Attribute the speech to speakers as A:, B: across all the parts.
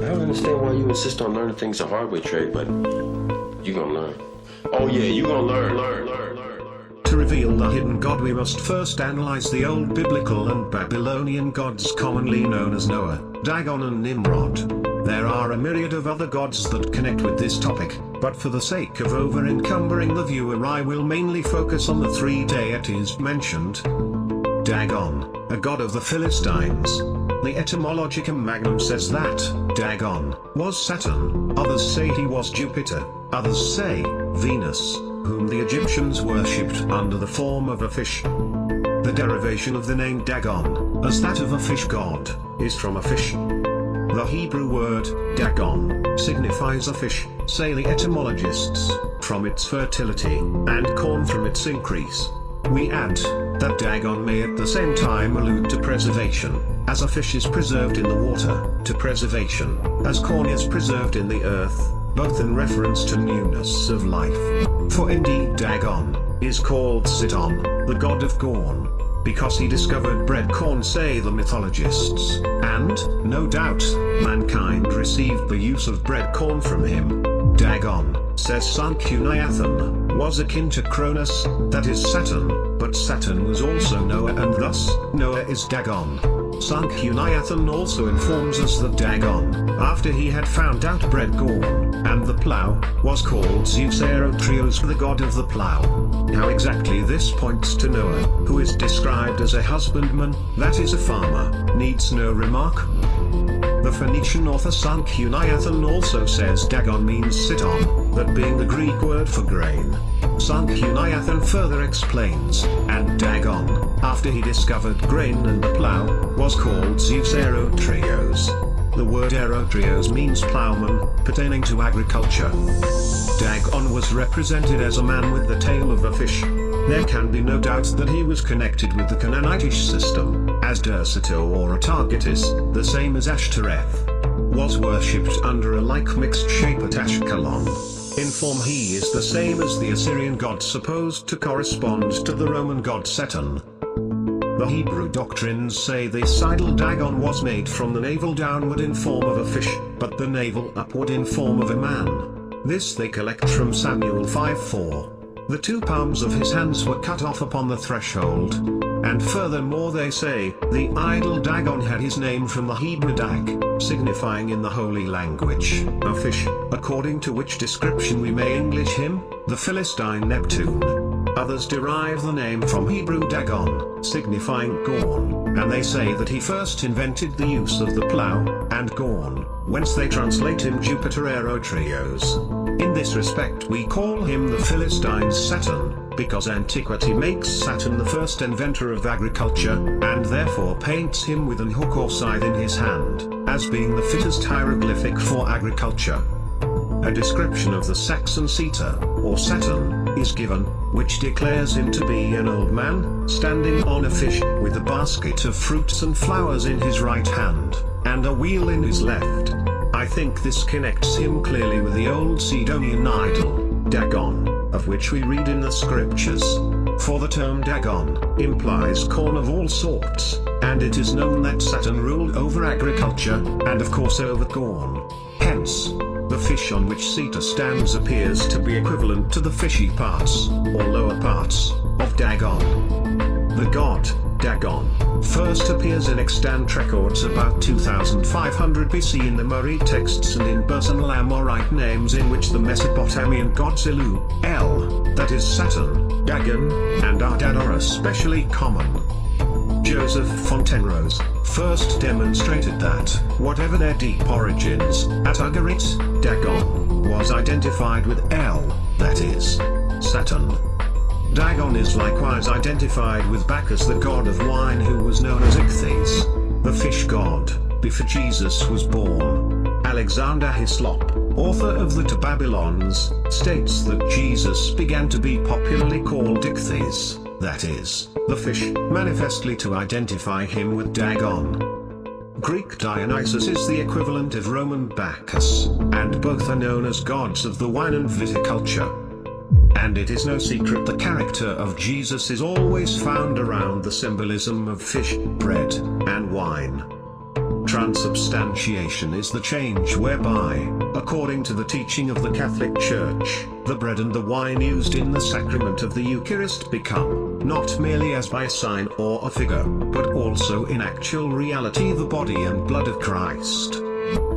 A: I don't understand why you insist on learning things the hard way, Trey, but you gonna learn. Oh yeah, you gonna learn.
B: To reveal the hidden God, we must first analyze the old biblical and Babylonian gods commonly known as Noah, Dagon and Nimrod. There are a myriad of other gods that connect with this topic, but for the sake of over-encumbering the viewer, I will mainly focus on the three deities mentioned. Dagon, a god of the Philistines. The Etymologicum Magnum says that Dagon was Saturn, others say he was Jupiter, others say Venus, whom the Egyptians worshipped under the form of a fish. The derivation of the name Dagon, as that of a fish god, is from a fish. The Hebrew word Dagon signifies a fish, say the etymologists, from its fertility, and corn from its increase. We add that Dagon may at the same time allude to preservation, as a fish is preserved in the water, to preservation, as corn is preserved in the earth, both in reference to newness of life. For indeed Dagon is called Siton, the god of corn, because he discovered bread corn, say the mythologists, and, no doubt, mankind received the use of bread corn from him. Dagon, says Sanchuniathon, was akin to Cronus, that is Saturn, but Saturn was also Noah, and thus, Noah is Dagon. Sanchuniathon also informs us that Dagon, after he had found out bread corn, and the plough, was called Zeus Aerotrios, the god of the plough. How exactly this points to Noah, who is described as a husbandman, that is a farmer, needs no remark. The Phoenician author Sanchuniathon also says Dagon means Siton, that being the Greek word for grain. Sanchuniathon further explains, and Dagon, after he discovered grain and the plough, was called Zeus Aerotrios. The word aerotrios means plowman, pertaining to agriculture. Dagon was represented as a man with the tail of a fish. There can be no doubt that he was connected with the Canaanitish system, as Derceto or Atargatis, the same as Ashtoreth, was worshipped under a like mixed shape at Ashkelon. In form he is the same as the Assyrian god supposed to correspond to the Roman god Saturn. The Hebrew doctrines say this idol Dagon was made from the navel downward in form of a fish, but the navel upward in form of a man. This they collect from Samuel 5:4. The two palms of his hands were cut off upon the threshold. And furthermore they say, the idol Dagon had his name from the Hebrew dag, signifying in the holy language, a fish, according to which description we may English him, the Philistine Neptune. Others derive the name from Hebrew Dagon, signifying corn, and they say that he first invented the use of the plough, and corn, whence they translate him Jupiter Aerotrios. In this respect we call him the Philistines Saturn, because antiquity makes Saturn the first inventor of agriculture, and therefore paints him with an hook or scythe in his hand, as being the fittest hieroglyphic for agriculture. A description of the Saxon Caesar, or Saturn, is given, which declares him to be an old man, standing on a fish, with a basket of fruits and flowers in his right hand, and a wheel in his left. I think this connects him clearly with the old Sidonian idol, Dagon, of which we read in the scriptures. For the term Dagon implies corn of all sorts, and it is known that Saturn ruled over agriculture, and of course over corn. Hence, the fish on which Sita stands appears to be equivalent to the fishy parts, or lower parts, of Dagon. The god, Dagon, first appears in extant records about 2500 BC in the Murray texts and in personal Amorite names in which the Mesopotamian gods Elu, El, that is Saturn, Dagon, and Ardad are especially common. Joseph Fontenrose first demonstrated that, whatever their deep origins, at Ugarit, Dagon was identified with El, that is, Saturn. Dagon is likewise identified with Bacchus, the god of wine, who was known as Ichthys, the fish god, before Jesus was born. Alexander Hislop, author of the To Babylons, states that Jesus began to be popularly called Ichthys, that is, the fish, manifestly to identify him with Dagon. Greek Dionysus is the equivalent of Roman Bacchus, and both are known as gods of the wine and viticulture. And it is no secret the character of Jesus is always found around the symbolism of fish, bread, and wine. Transubstantiation is the change whereby, according to the teaching of the Catholic Church, the bread and the wine used in the sacrament of the Eucharist become, not merely as by a sign or a figure, but also in actual reality the body and blood of Christ.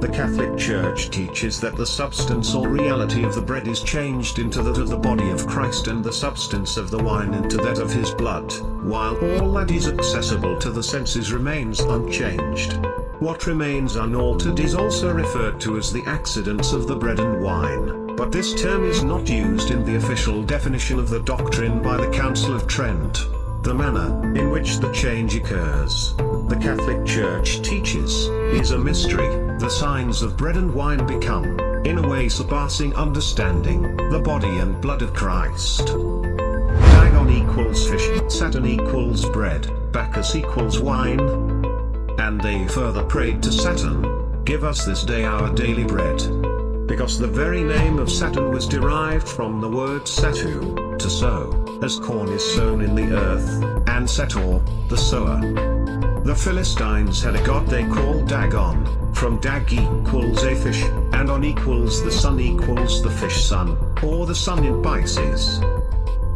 B: The Catholic Church teaches that the substance or reality of the bread is changed into that of the body of Christ and the substance of the wine into that of his blood, while all that is accessible to the senses remains unchanged. What remains unaltered is also referred to as the accidents of the bread and wine, but this term is not used in the official definition of the doctrine by the Council of Trent. The manner in which the change occurs, the Catholic Church teaches, is a mystery. The signs of bread and wine become, in a way surpassing understanding, the body and blood of Christ. Dagon equals fish, Saturn equals bread, Bacchus equals wine. And they further prayed to Saturn, "Give us this day our daily bread." Because the very name of Saturn was derived from the word satu, to sow, as corn is sown in the earth, and sator, the sower. The Philistines had a god they called Dagon, from dag equals a fish, and on equals the sun equals the fish sun, or the sun in Pisces.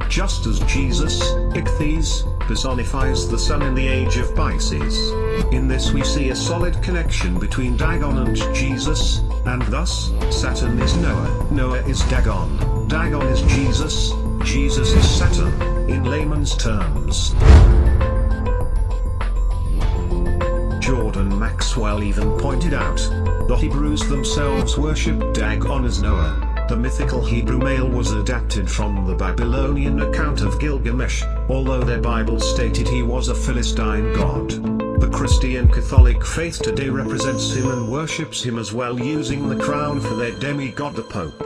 B: Just as Jesus, Ichthyes, personifies the sun in the age of Pisces. In this we see a solid connection between Dagon and Jesus, and thus, Saturn is Noah, Noah is Dagon, Dagon is Jesus, Jesus is Saturn, in layman's terms. Jordan Maxwell even pointed out, the Hebrews themselves worshipped Dagon as Noah. The mythical Hebrew male was adapted from the Babylonian account of Gilgamesh, although their Bible stated he was a Philistine god. The Christian Catholic faith today represents him and worships him as well, using the crown for their demigod the Pope.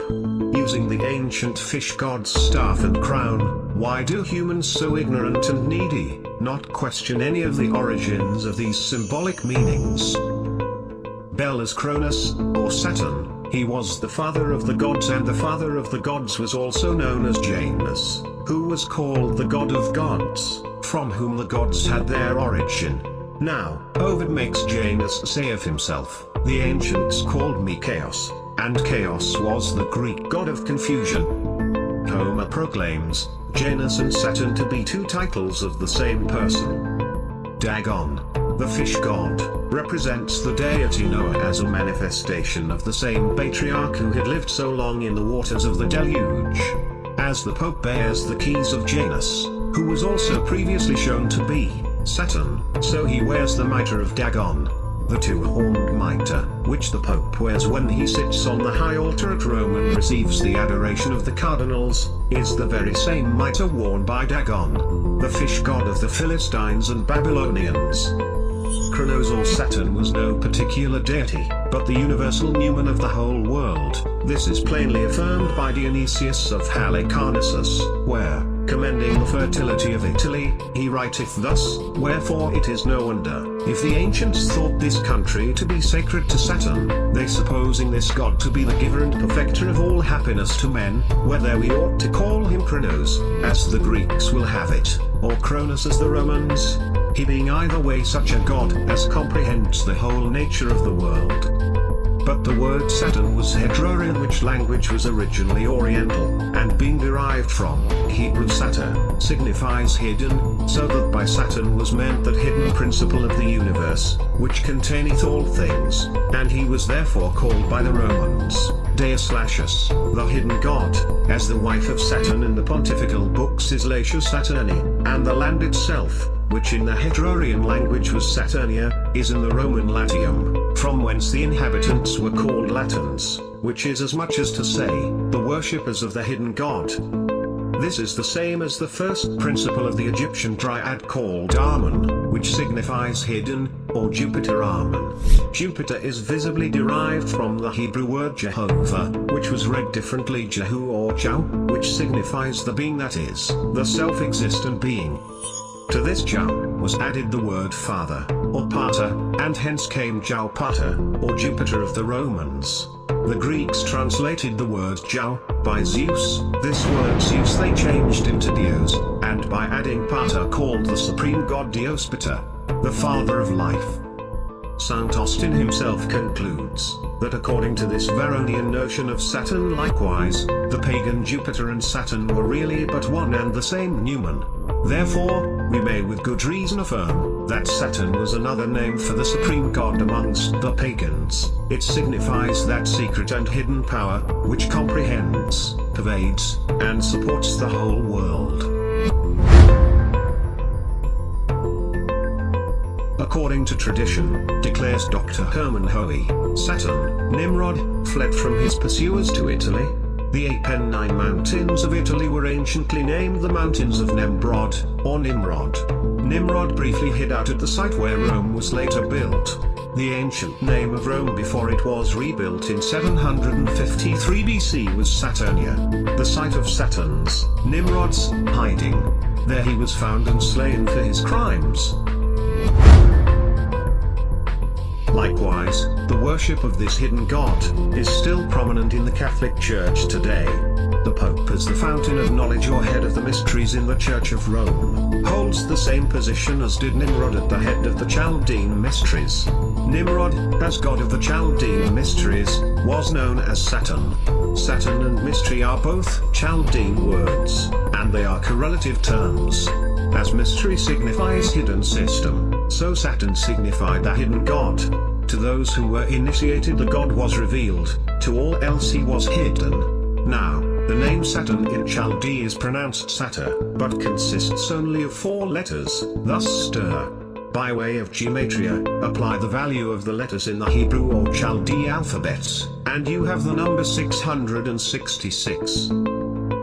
B: Using the ancient fish god's staff and crown, why do humans so ignorant and needy not question any of the origins of these symbolic meanings? Bel is Cronus, or Saturn. He was the father of the gods, and the father of the gods was also known as Janus, who was called the god of gods, from whom the gods had their origin. Now, Ovid makes Janus say of himself, "The ancients called me Chaos," and Chaos was the Greek god of confusion. Homer proclaims Janus and Saturn to be two titles of the same person. Dagon, the fish god, represents the deity Noah as a manifestation of the same patriarch who had lived so long in the waters of the deluge. As the Pope bears the keys of Janus, who was also previously shown to be Saturn, so he wears the mitre of Dagon. The two-horned mitre, which the Pope wears when he sits on the high altar at Rome and receives the adoration of the cardinals, is the very same mitre worn by Dagon, the fish god of the Philistines and Babylonians. Kronos or Saturn was no particular deity, but the universal numen of the whole world. This is plainly affirmed by Dionysius of Halicarnassus, where, commending the fertility of Italy, he writeth thus, "Wherefore it is no wonder, if the ancients thought this country to be sacred to Saturn, they supposing this god to be the giver and perfecter of all happiness to men, whether we ought to call him Kronos, as the Greeks will have it, or Cronus as the Romans, he being either way such a god as comprehends the whole nature of the world." But the word Saturn was Heterorean, which language was originally Oriental, and being derived from Hebrew Satur, signifies hidden, so that by Saturn was meant that hidden principle of the universe, which containeth all things, and he was therefore called by the Romans, Deus Lachesis, the hidden god, as the wife of Saturn in the pontifical books is Latia Saturni, and the land itself, which in the Heterorean language was Saturnia, is in the Roman Latium, from whence the inhabitants were called Latins, which is as much as to say, the worshippers of the hidden god. This is the same as the first principle of the Egyptian triad called Amun, which signifies hidden, or Jupiter Amun. Jupiter is visibly derived from the Hebrew word Jehovah, which was read differently Jehu or Jau, which signifies the being that is, the self-existent being. To this Jau was added the word father, or pater, and hence came Jau Pater, or Jupiter of the Romans. The Greeks translated the word Jau by Zeus. This word Zeus they changed into Dios, and by adding Pater called the supreme god Diospiter, the father of life. St. Austin himself concludes that according to this Varronian notion of Saturn, likewise, the pagan Jupiter and Saturn were really but one and the same Numen. Therefore, we may with good reason affirm that Saturn was another name for the supreme god amongst the pagans. It signifies that secret and hidden power, which comprehends, pervades, and supports the whole world. According to tradition, declares Dr. Hermann Hohe, Saturn, Nimrod, fled from his pursuers to Italy. The Apennine Mountains of Italy were anciently named the Mountains of Nemrod, or Nimrod. Nimrod briefly hid out at the site where Rome was later built. The ancient name of Rome before it was rebuilt in 753 BC was Saturnia, the site of Saturn's, Nimrod's, hiding. There he was found and slain for his crimes. Likewise, the worship of this hidden god is still prominent in the Catholic Church today. The Pope, as the fountain of knowledge or head of the mysteries in the Church of Rome, holds the same position as did Nimrod at the head of the Chaldean mysteries. Nimrod, as god of the Chaldean mysteries, was known as Saturn. Saturn and mystery are both Chaldean words, and they are correlative terms. As mystery signifies hidden system, so Saturn signified the hidden god. To those who were initiated, the god was revealed, to all else he was hidden. Now, the name Saturn in Chaldee is pronounced Satur, but consists only of 4 letters, thus stir. By way of gematria, apply the value of the letters in the Hebrew or Chaldee alphabets, and you have the number 666.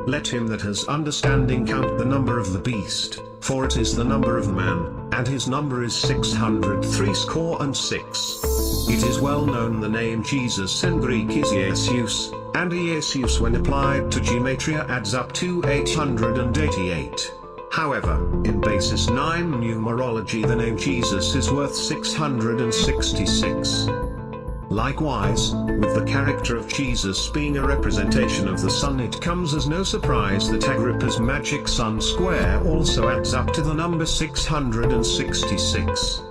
B: Let him that has understanding count the number of the beast, for it is the number of man, and his number is 666. It is well known the name Jesus in Greek is Jesus, and Jesus when applied to gematria adds up to 888. However, in basis 9 numerology the name Jesus is worth 666. Likewise, with the character of Jesus being a representation of the sun, it comes as no surprise that Agrippa's magic sun square also adds up to the number 666.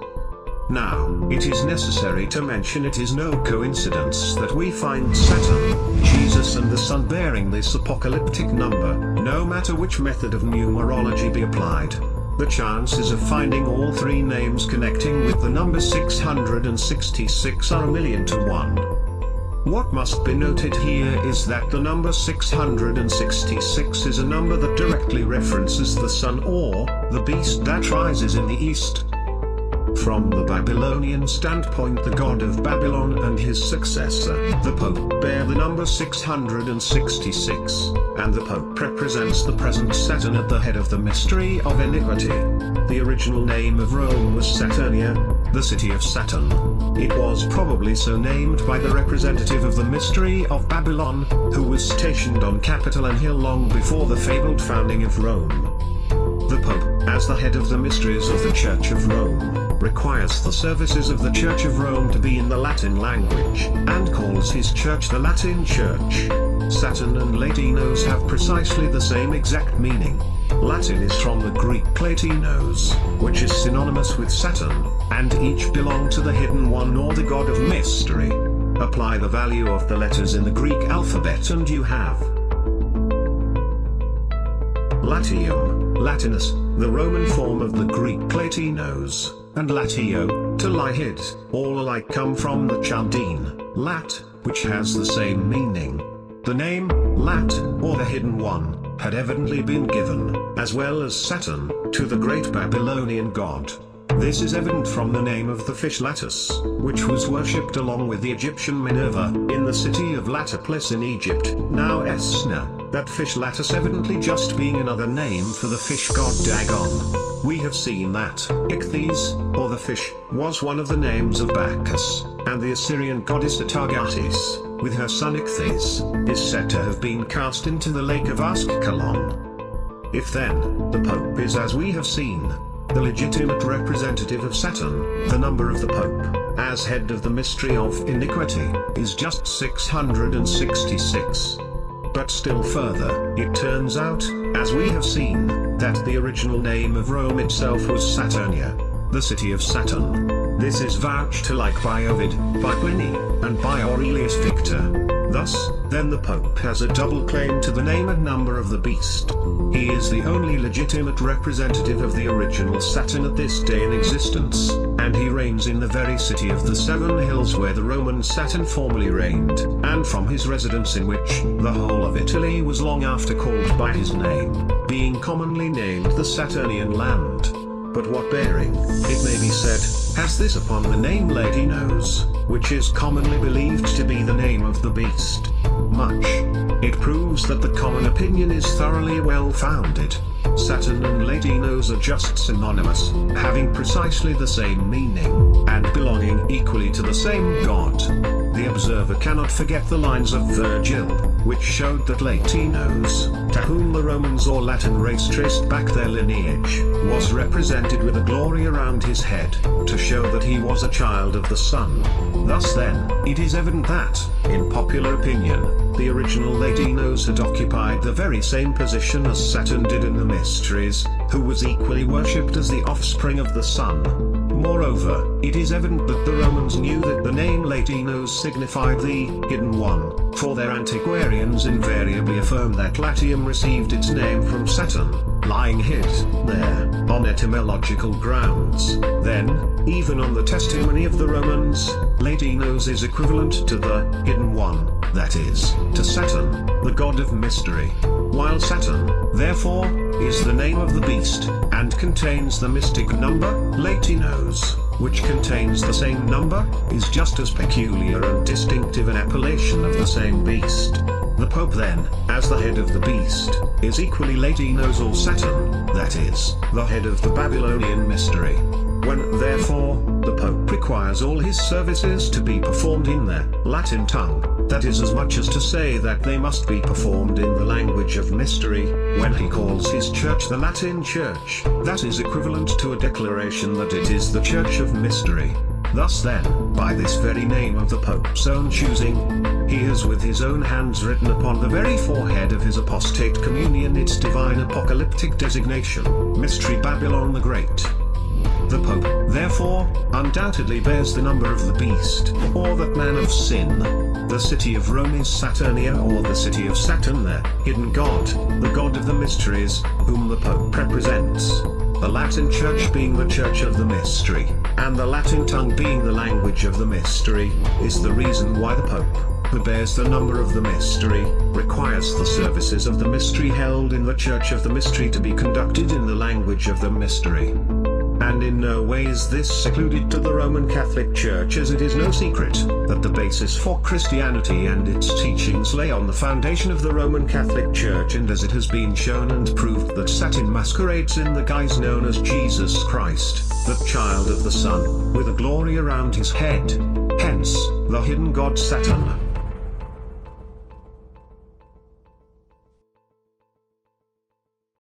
B: Now, it is necessary to mention it is no coincidence that we find Saturn, Jesus and the sun bearing this apocalyptic number, no matter which method of numerology be applied. The chances of finding all 3 names connecting with the number 666 are 1,000,000 to 1. What must be noted here is that the number 666 is a number that directly references the sun or the beast that rises in the east. From the Babylonian standpoint, the god of Babylon and his successor, the Pope, bear the number 666, and the Pope represents the present Saturn at the head of the mystery of iniquity. The original name of Rome was Saturnia, the city of Saturn. It was probably so named by the representative of the mystery of Babylon, who was stationed on Capitol Hill long before the fabled founding of Rome. The Pope, as the head of the mysteries of the Church of Rome, requires the services of the Church of Rome to be in the Latin language, and calls his church the Latin Church. Saturn and Latinos have precisely the same exact meaning. Latin is from the Greek Platinos, which is synonymous with Saturn, and each belong to the hidden one or the god of mystery. Apply the value of the letters in the Greek alphabet and you have Latium, Latinus, the Roman form of the Greek Platinos, and Latio, to lie hid, all alike come from the Chaldean, Lat, which has the same meaning. The name, Lat, or the hidden one, had evidently been given, as well as Saturn, to the great Babylonian god. This is evident from the name of the fish Latus, which was worshipped along with the Egyptian Minerva, in the city of Latopolis in Egypt, now Esna, that fish Latus evidently just being another name for the fish god Dagon. We have seen that Ichthys, or the fish, was one of the names of Bacchus, and the Assyrian goddess Atargatis, with her son Ichthys, is said to have been cast into the lake of Ascalon. If then, the Pope is, as we have seen, the legitimate representative of Saturn, the number of the Pope, as head of the mystery of iniquity, is just 666. But still further, it turns out, as we have seen, that the original name of Rome itself was Saturnia, the city of Saturn. This is vouched to like by Ovid, by Pliny, and by Aurelius Victor. Thus, then the Pope has a double claim to the name and number of the beast. He is the only legitimate representative of the original Saturn at this day in existence, and he reigns in the very city of the Seven Hills where the Roman Saturn formerly reigned, and from his residence in which, the whole of Italy was long after called by his name, being commonly named the Saturnian land. But what bearing, it may be said, has this upon the name Latinos, which is commonly believed to be the name of the beast? Much. It proves that the common opinion is thoroughly well-founded. Saturn and Latinos are just synonymous, having precisely the same meaning, and belonging equally to the same god. The observer cannot forget the lines of Virgil, which showed that Latinos, to whom the Romans or Latin race traced back their lineage, was represented with a glory around his head, to show that he was a child of the sun. Thus then, it is evident that, in popular opinion, the original Latinos had occupied the very same position as Saturn did in the mysteries, who was equally worshipped as the offspring of the sun. Moreover, it is evident that the Romans knew that the name Latinos signified the Hidden One, for their antiquarians invariably affirm that Latium received its name from Saturn, lying hid there, on etymological grounds. Then, even on the testimony of the Romans, Latinos is equivalent to the Hidden One, that is, to Saturn, the god of mystery, while Saturn, therefore, is the name of the beast, and contains the mystic number, Latinos, which contains the same number, is just as peculiar and distinctive an appellation of the same beast. The Pope then, as the head of the beast, is equally Latinos or Saturn, that is, the head of the Babylonian mystery. When, therefore, the Pope requires all his services to be performed in their Latin tongue, that is as much as to say that they must be performed in the language of mystery. When he calls his church the Latin Church, that is equivalent to a declaration that it is the Church of Mystery. Thus then, by this very name of the Pope's own choosing, he has with his own hands written upon the very forehead of his apostate communion its divine apocalyptic designation, Mystery Babylon the Great. The Pope, therefore, undoubtedly bears the number of the beast, or that man of sin. The city of Rome is Saturnia, or the city of Saturn, the hidden god, the god of the mysteries, whom the Pope represents. The Latin Church being the church of the mystery, and the Latin tongue being the language of the mystery, is the reason why the Pope, who bears the number of the mystery, requires the services of the mystery held in the church of the mystery to be conducted in the language of the mystery. And in no way is this secluded to the Roman Catholic Church, as it is no secret that the basis for Christianity and its teachings lay on the foundation of the Roman Catholic Church, and as it has been shown and proved that Saturn masquerades in the guise known as Jesus Christ, the child of the sun, with a glory around his head. Hence, the hidden god Saturn.